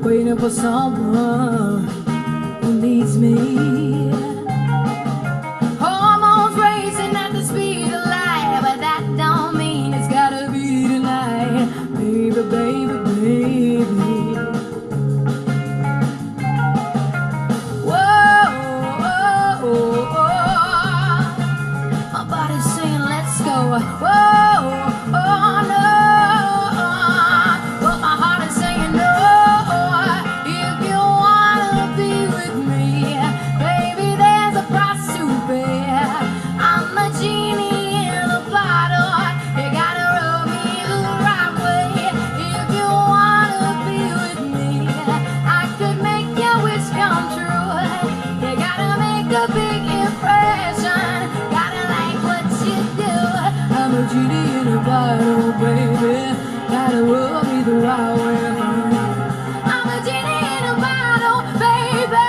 waiting for someone who needs me. Hormones racing at the speed of light, but that don't mean it's gotta be tonight. Baby, baby, baby. Whoa, oh, oh, oh. My body's saying let's go. Whoa, oh no. But my heart is saying no. If you wanna be with me, baby, there's a price to pay. I'm a genie in a bottle. You gotta rub me the right way. If you wanna be with me, I could make your wish come true. You gotta make a big impression. Gotta like what you do. I'm a genie in a bottle, baby. Gotta rub me the right way, honey. I'm a genie in a bottle, baby.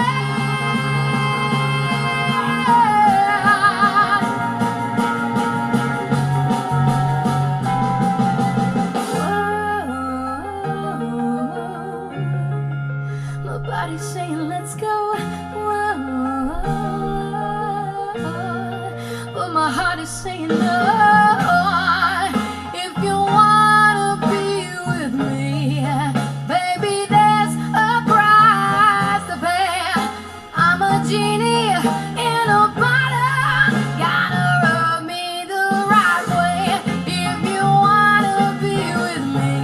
Whoa. My body's saying let's go. Whoa. But my heart is saying no. If you wanna be with me, baby, there's a price to pay. I'm a genie in a bottle. Gotta rub me the right way. If you wanna be with me,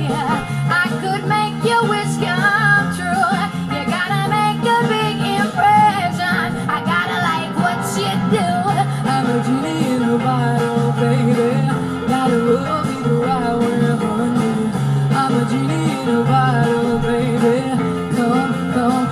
I could make your wish come true. You gotta make a big impression. I gotta like what you do. I'm a genie in a bottle, baby. Gotta rub me the right way, honey. I'm a genie in a bottle, baby. Come, come.